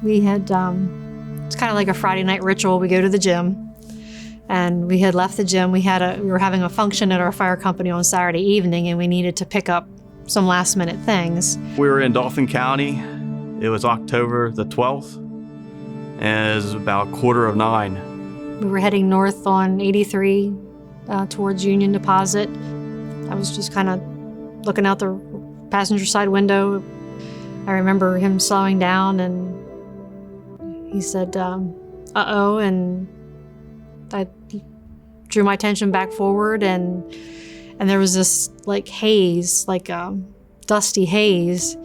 We had, it's kind of like a Friday night ritual. We go to the gym, and we had left the gym. We were having a function at our fire company on Saturday evening, and we needed to pick up some last minute things. We were in Dauphin County. It was October the 12th, and it was about 9:15. We were heading north on 83 towards Union Deposit. I was just kind of looking out the passenger side window. I remember him slowing down, and he said, uh-oh, and I drew my attention back forward, and there was this like haze, like dusty haze.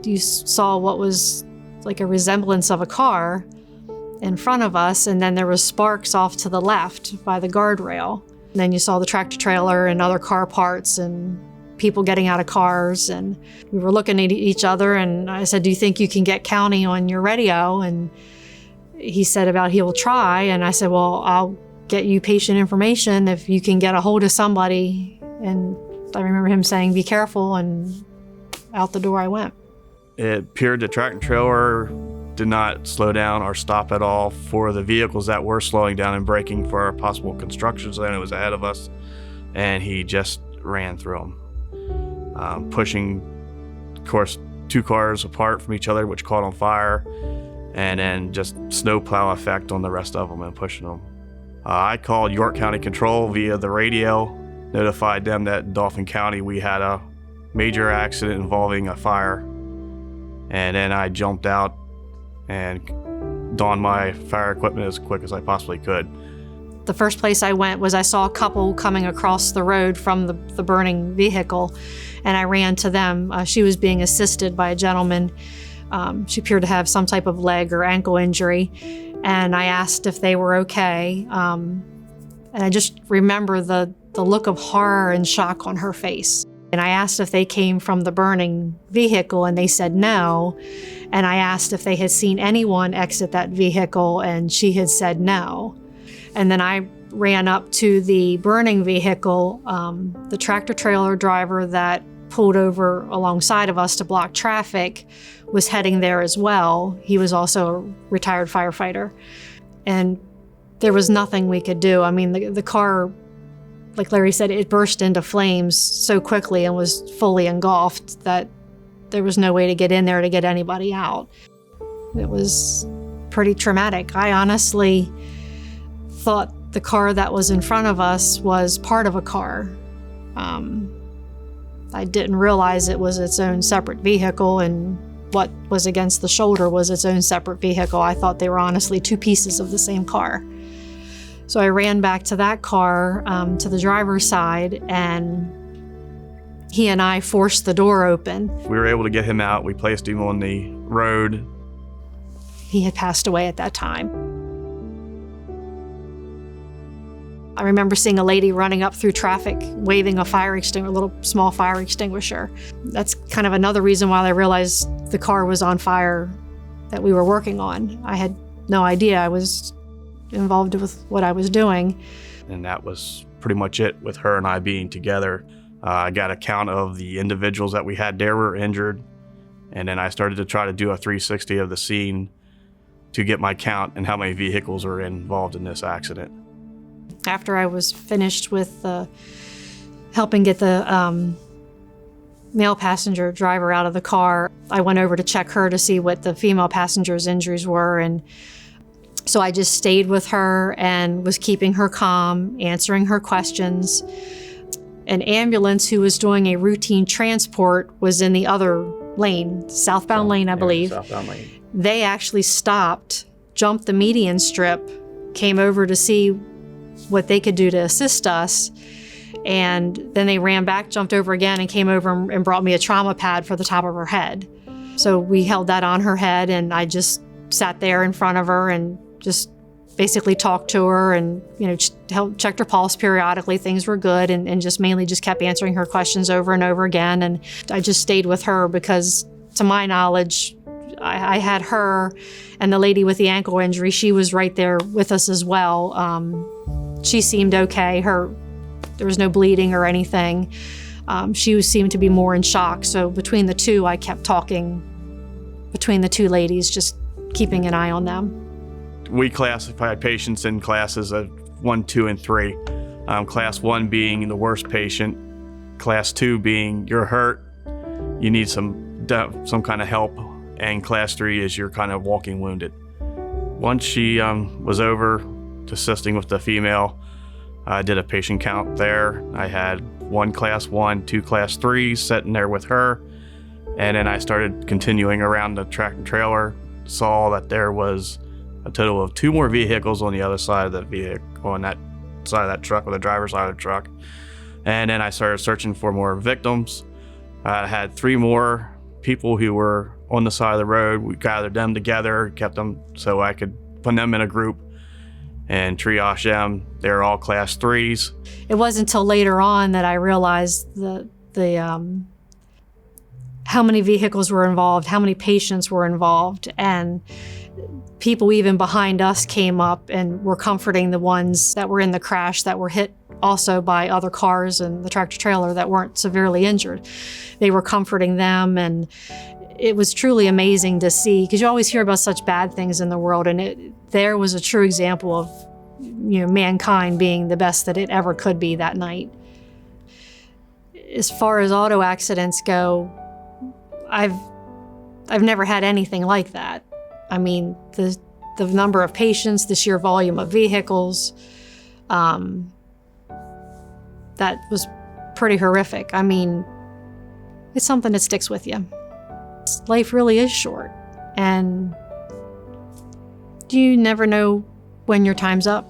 You saw what was like a resemblance of a car in front of us, and then there was sparks off to the left by the guardrail. And then you saw the tractor trailer and other car parts and people getting out of cars, and we were looking at each other, and I said, do you think you can get county on your radio? And he said about he will try, and I said, well, I'll get you patient information if you can get a hold of somebody. And I remember him saying, be careful, and out the door I went. It appeared the tractor trailer did not slow down or stop at all for the vehicles that were slowing down and braking for a possible construction zone. It was ahead of us, and he just ran through them, pushing, of course, 2 cars apart from each other, which caught on fire, and then just snowplow effect on the rest of them and pushing them. I called York County Control via the radio, notified them that in Dauphin County we had a major accident involving a fire, and then I jumped out and donned my fire equipment as quick as I possibly could. The first place I went was I saw a couple coming across the road from the burning vehicle, and I ran to them. She was being assisted by a gentleman. She appeared to have some type of leg or ankle injury, and I asked if they were okay. And I just remember the look of horror and shock on her face. And I asked if they came from the burning vehicle, and they said no. And I asked if they had seen anyone exit that vehicle, and she had said no. And then I ran up to the burning vehicle. The tractor trailer driver that pulled over alongside of us to block traffic was heading there as well. He was also a retired firefighter. And there was nothing we could do. I mean, the car, like Larry said, it burst into flames so quickly and was fully engulfed that there was no way to get in there to get anybody out. It was pretty traumatic. I honestly thought the car that was in front of us was part of a car. I didn't realize it was its own separate vehicle, and what was against the shoulder was its own separate vehicle. I thought they were honestly 2 pieces of the same car. So I ran back to that car, to the driver's side, and he and I forced the door open. We were able to get him out. We placed him on the road. He had passed away at that time. I remember seeing a lady running up through traffic, waving a little small fire extinguisher. That's kind of another reason why I realized the car was on fire that we were working on. I had no idea I was involved with what I was doing. And that was pretty much it with her and I being together. I got a count of the individuals that we had there were injured, and then I started to try to do a 360 of the scene to get my count and how many vehicles were involved in this accident. After I was finished with helping get the male passenger driver out of the car, I went over to check her to see what the female passenger's injuries were, and so I just stayed with her and was keeping her calm, answering her questions. An ambulance who was doing a routine transport was in the other lane, southbound lane, I believe. Southbound lane. They actually stopped, jumped the median strip, came over to see what they could do to assist us, and then they ran back, jumped over again, and came over and brought me a trauma pad for the top of her head. So we held that on her head, and I just sat there in front of her and just basically talked to her and, checked her pulse periodically. Things were good, and just mainly just kept answering her questions over and over again. And I just stayed with her because, to my knowledge, I had her and the lady with the ankle injury. She was right there with us as well. She seemed okay. There was no bleeding or anything. She seemed to be more in shock. So between the two, I kept talking between the two ladies, just keeping an eye on them. We classify patients in classes of 1, 2, and 3. Class 1 being the worst patient, Class 2 being you're hurt, you need some kind of help, and Class 3 is you're kind of walking wounded. Once she was over assisting with the female, I did a patient count there. I had 1 Class 1, 2 Class 3s sitting there with her, and then I started continuing around the tractor trailer, saw that there was a total of 2 more vehicles on the other side of the vehicle, on that side of that truck, or the driver's side of the truck. And then I started searching for more victims. I had 3 more people who were on the side of the road. We gathered them together, kept them so I could put them in a group and triage them. They're all Class 3s. It wasn't until later on that I realized how many vehicles were involved, how many patients were involved, and people even behind us came up and were comforting the ones that were in the crash that were hit also by other cars and the tractor trailer that weren't severely injured. They were comforting them, and it was truly amazing to see, because you always hear about such bad things in the world, and there was a true example of mankind being the best that it ever could be that night. As far as auto accidents go, I've never had anything like that. I mean, the number of patients, the sheer volume of vehicles, that was pretty horrific. I mean, it's something that sticks with you. Life really is short, and you never know when your time's up.